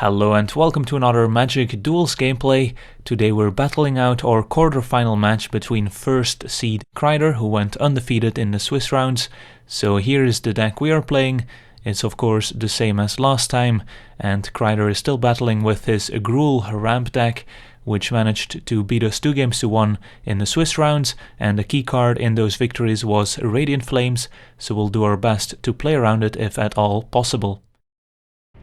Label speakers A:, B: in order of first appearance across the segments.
A: Hello and welcome to another Magic Duels gameplay. Today we're battling out our quarter-final match between first seed Kreider, who went undefeated in the Swiss rounds. So here is the deck we are playing. It's of course the same as last time, and Kreider is still battling with his Gruul ramp deck, which managed to beat us 2-1 in the Swiss rounds, and the key card in those victories was Radiant Flames, so we'll do our best to play around it if at all possible.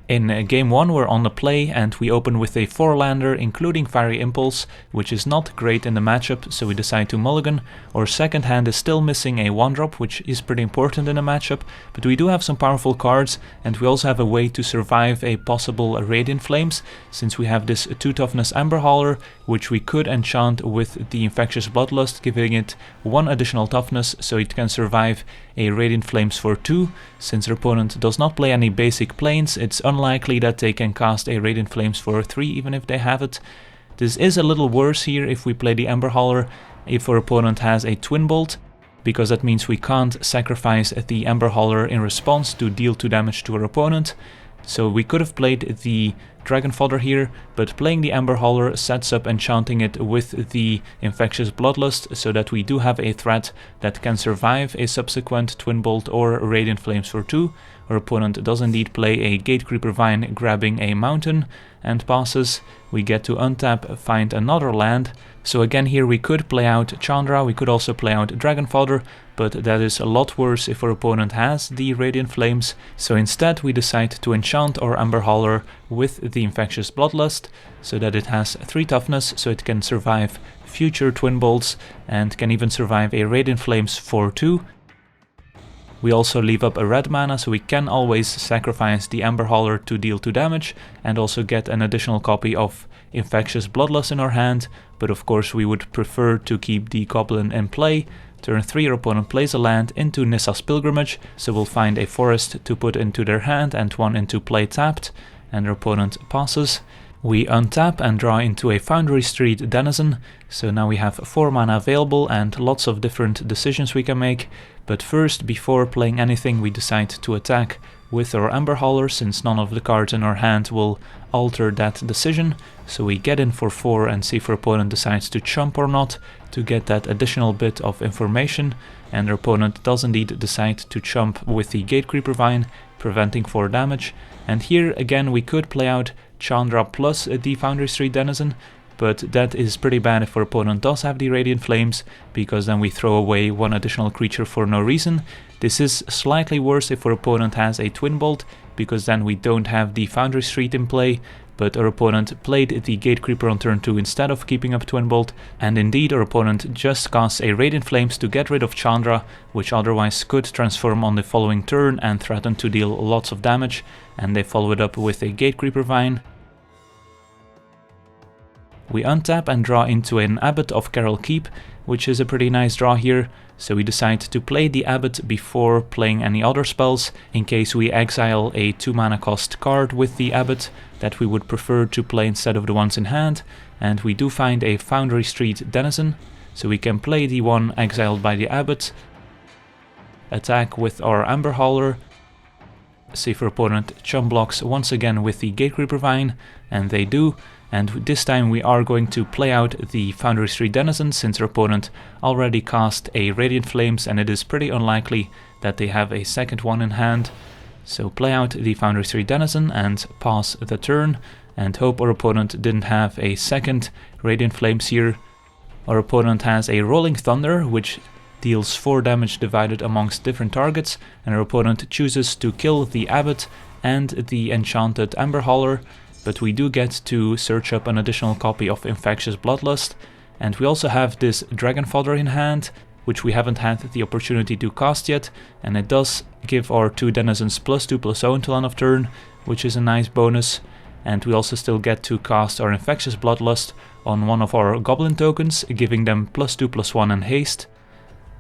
A: In game 1 we're on the play and we open with a 4-lander including Fiery Impulse, which is not great in the matchup, so we decide to mulligan. Our second hand is still missing a 1-drop, which is pretty important in a matchup, but we do have some powerful cards, and we also have a way to survive a possible Radiant Flames, since we have this 2-toughness Ember Hauler, which we could enchant with the Infectious Bloodlust, giving it 1 additional toughness, so it can survive a Radiant Flames for 2. Since our opponent does not play any basic planes, it's unlikely that they can cast a Radiant Flames for 3 even if they have it. This is a little worse here if we play the Ember Hauler, if our opponent has a Twin Bolt, because that means we can't sacrifice the Ember Hauler in response to deal 2 damage to our opponent. So we could have played the Dragon Fodder here, but playing the Ember Hauler sets up enchanting it with the Infectious Bloodlust, so that we do have a threat that can survive a subsequent Twin Bolt or Radiant Flames for 2. Our opponent does indeed play a Gatecreeper Vine grabbing a mountain and passes. We get to untap, find another land. So again here we could play out Chandra, we could also play out Dragon Fodder, but that is a lot worse if our opponent has the Radiant Flames. So instead we decide to enchant our Ember Hauler with the Infectious Bloodlust, so that it has 3 toughness, so it can survive future Twin Bolts and can even survive a Radiant Flames for 2. We also leave up a red mana, so we can always sacrifice the Ember Hauler to deal 2 damage and also get an additional copy of Infectious Bloodlust in our hand, but of course we would prefer to keep the Goblin in play. Turn 3 our opponent plays a land into Nissa's Pilgrimage, so we'll find a forest to put into their hand and 1 into play tapped, and our opponent passes. We untap and draw into a Foundry Street Denizen, so now we have 4 mana available and lots of different decisions we can make. But first, before playing anything, we decide to attack with our Ember Hauler, since none of the cards in our hand will alter that decision. So we get in for 4 and see if our opponent decides to chump or not, to get that additional bit of information. And our opponent does indeed decide to chump with the Gatecreeper Vine, preventing 4 damage. And here again we could play out Chandra plus the Foundry Street Denizen, but that is pretty bad if our opponent does have the Radiant Flames, because then we throw away 1 additional creature for no reason. This is slightly worse if our opponent has a Twin Bolt, because then we don't have the Foundry Street in play, but our opponent played the Gatecreeper on turn 2 instead of keeping up Twin Bolt, and indeed our opponent just casts a Radiant Flames to get rid of Chandra, which otherwise could transform on the following turn and threaten to deal lots of damage, and they follow it up with a Gatecreeper Vine. We untap and draw into an Abbot of Keral Keep, which is a pretty nice draw here, so we decide to play the Abbot before playing any other spells, in case we exile a 2 mana cost card with the Abbot that we would prefer to play instead of the ones in hand, and we do find a Foundry Street Denizen, so we can play the one exiled by the Abbot, attack with our Ember Hauler, see if our opponent chump blocks once again with the Gatecreeper Vine, and they do. And this time we are going to play out the Foundry Street Denizen, since our opponent already cast a Radiant Flames and it is pretty unlikely that they have a second one in hand. So play out the Foundry Street Denizen and pass the turn, and hope our opponent didn't have a second Radiant Flames here. Our opponent has a Rolling Thunder, which deals 4 damage divided amongst different targets, and our opponent chooses to kill the Abbot and the enchanted Ember Hauler. But we do get to search up an additional copy of Infectious Bloodlust, and we also have this Dragon Fodder in hand, which we haven't had the opportunity to cast yet, and it does give our 2 Denizens +2/+0 until end of turn, which is a nice bonus. And we also still get to cast our Infectious Bloodlust on one of our Goblin tokens, giving them +2/+1 and haste.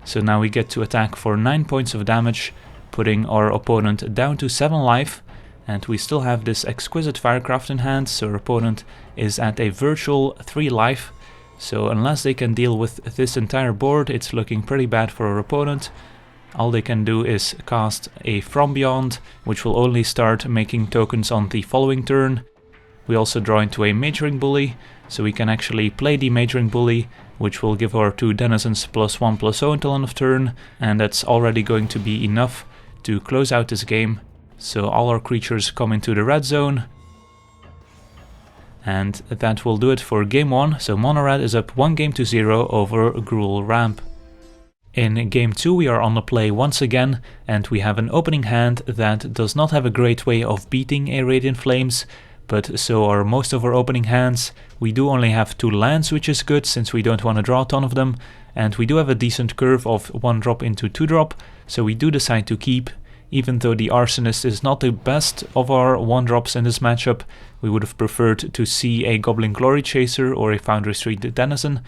A: So now we get to attack for 9 points of damage, putting our opponent down to 7 life. And we still have this Exquisite Firecraft in hand, so our opponent is at a virtual 3 life. So unless they can deal with this entire board, it's looking pretty bad for our opponent. All they can do is cast a From Beyond, which will only start making tokens on the following turn. We also draw into a Mage-Ring Bully, so we can actually play the Mage-Ring Bully, which will give our 2 Denizens +1/+0 until end of turn, and that's already going to be enough to close out this game. So all our creatures come into the red zone, and that will do it for game 1. So Monored is up 1-0 over Gruul Ramp. In game 2 we are on the play once again, and we have an opening hand that does not have a great way of beating a Radiant Flames, but so are most of our opening hands. We do only have 2 lands, which is good since we don't want to draw a ton of them, and we do have a decent curve of 1-drop into 2-drop, so we do decide to keep. Even though the Arsonist is not the best of our 1-drops in this matchup, we would have preferred to see a Goblin Glory Chaser or a Foundry Street Denizen,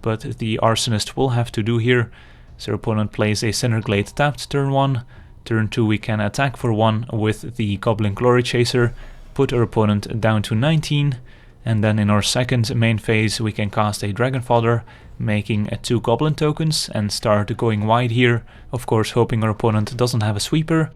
A: but the Arsonist will have to do here. So our opponent plays a Cinderglade tapped turn 1. Turn 2 we can attack for 1 with the Goblin Glory Chaser, put our opponent down to 19, and then in our second main phase we can cast a Dragon Fodder, making 2 Goblin tokens and start going wide here, of course hoping our opponent doesn't have a sweeper.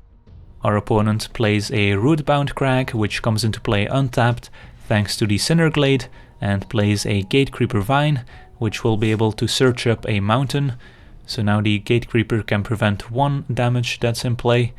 A: Our opponent plays a Rootbound Crag, which comes into play untapped thanks to the Cinderglade, and plays a Gatecreeper Vine, which will be able to search up a mountain. So now the Gatecreeper can prevent 1 damage that's in play.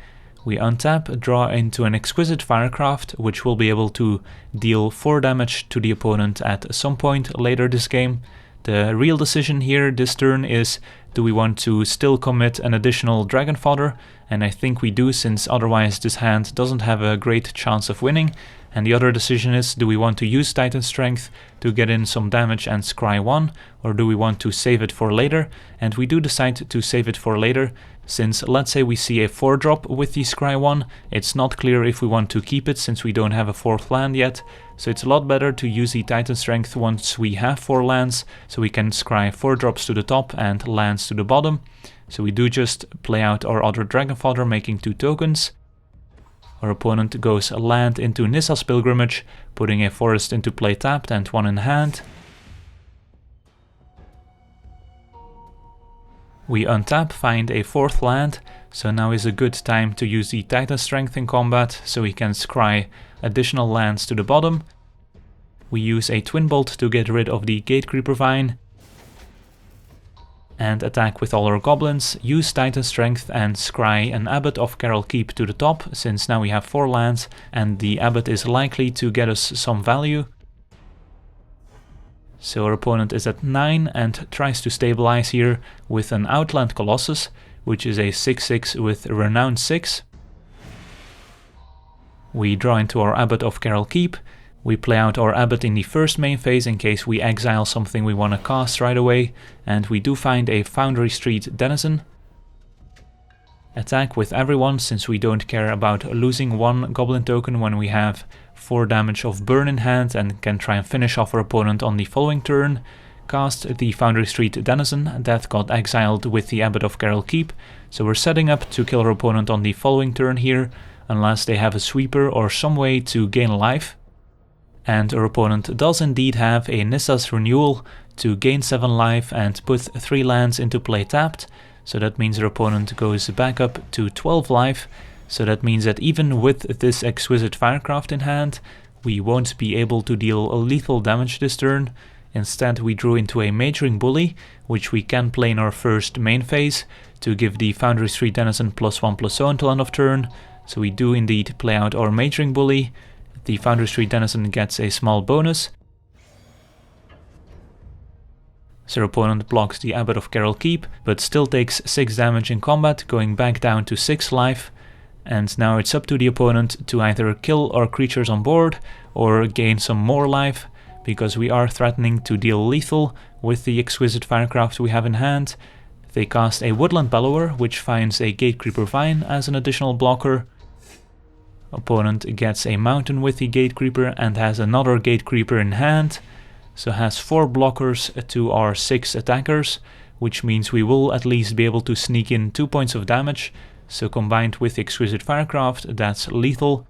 A: We untap, draw into an Exquisite Firecraft, which will be able to deal 4 damage to the opponent at some point later this game. The real decision here this turn is, do we want to still commit an additional Dragon Fodder? And I think we do, since otherwise this hand doesn't have a great chance of winning. And the other decision is, do we want to use Titan Strength to get in some damage and scry 1, or do we want to save it for later? And we do decide to save it for later, since let's say we see a 4-drop with the scry 1, it's not clear if we want to keep it since we don't have a 4th land yet, so it's a lot better to use the Titan Strength once we have 4 lands, so we can scry 4 drops to the top and lands to the bottom. So we do just play out our other Dragon Fodder, making 2 tokens. Our opponent goes a land into Nissa's Pilgrimage, putting a forest into play tapped and 1 in hand. We untap, find a 4th land, so now is a good time to use the Titan Strength in combat, so we can scry additional lands to the bottom. We use a Twin Bolt to get rid of the Gatecreeper Vine, and attack with all our goblins, use Titan Strength and scry an Abbot of Keral Keep to the top, since now we have 4 lands and the Abbot is likely to get us some value. So our opponent is at 9 and tries to stabilize here with an Outland Colossus, which is a 6/6 with Renown 6. We draw into our Abbot of Keral Keep. We play out our Abbot in the first main phase in case we exile something we want to cast right away, and we do find a Foundry Street Denizen. Attack with everyone, since we don't care about losing 1 Goblin token when we have 4 damage of burn in hand and can try and finish off our opponent on the following turn. Cast the Foundry Street Denizen that got exiled with the Abbot of Keral Keep, so we're setting up to kill our opponent on the following turn here, unless they have a sweeper or some way to gain life. And our opponent does indeed have a Nissa's Renewal to gain 7 life and put 3 lands into play tapped, so that means our opponent goes back up to 12 life, so that means that even with this Exquisite Firecraft in hand, we won't be able to deal lethal damage this turn. Instead we drew into a Mage-Ring Bully, which we can play in our first main phase, to give the Foundry Street Denizen +1/+0 until end of turn, so we do indeed play out our Mage-Ring Bully. The Foundry Street Denizen gets a small bonus. So our opponent blocks the Abbot of Keral Keep, but still takes 6 damage in combat, going back down to 6 life. And now it's up to the opponent to either kill our creatures on board or gain some more life, because we are threatening to deal lethal with the Exquisite Firecraft we have in hand. They cast a Woodland Bellower, which finds a Gatecreeper Vine as an additional blocker. Opponent gets a mountain with the Gatecreeper and has another Gatecreeper in hand, so has 4 blockers to our 6 attackers, which means we will at least be able to sneak in 2 points of damage, so combined with Exquisite Firecraft, that's lethal.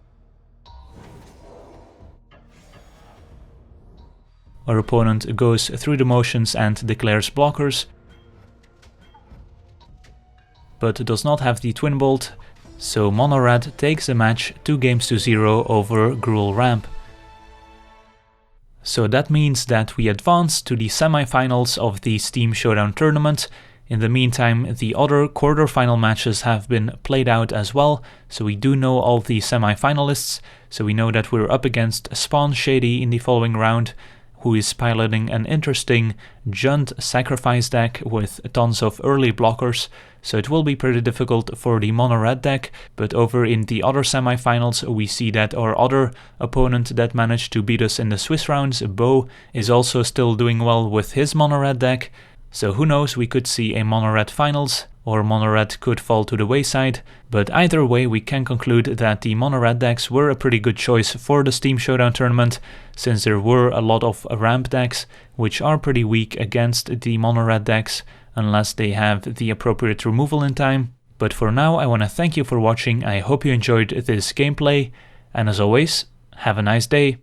A: Our opponent goes through the motions and declares blockers, but does not have the Twin Bolt, so Monored takes the match 2-0 over Gruul Ramp. So that means that we advance to the semi-finals of the Steam Showdown tournament. In the meantime, the other quarter-final matches have been played out as well, so we do know all the semi-finalists. So we know that we're up against Spawn Shady in the following round, who is piloting an interesting Junt sacrifice deck with tons of early blockers, so it will be pretty difficult for the mono-red deck. But over in the other semi-finals we see that our other opponent that managed to beat us in the Swiss rounds, Bo, is also still doing well with his mono-red deck. So who knows, we could see a mono-red finals, or mono-red could fall to the wayside, but either way we can conclude that the mono-red decks were a pretty good choice for the Steam Showdown tournament, since there were a lot of ramp decks which are pretty weak against the mono-red decks, unless they have the appropriate removal in time. But for now I want to thank you for watching, I hope you enjoyed this gameplay, and as always, have a nice day.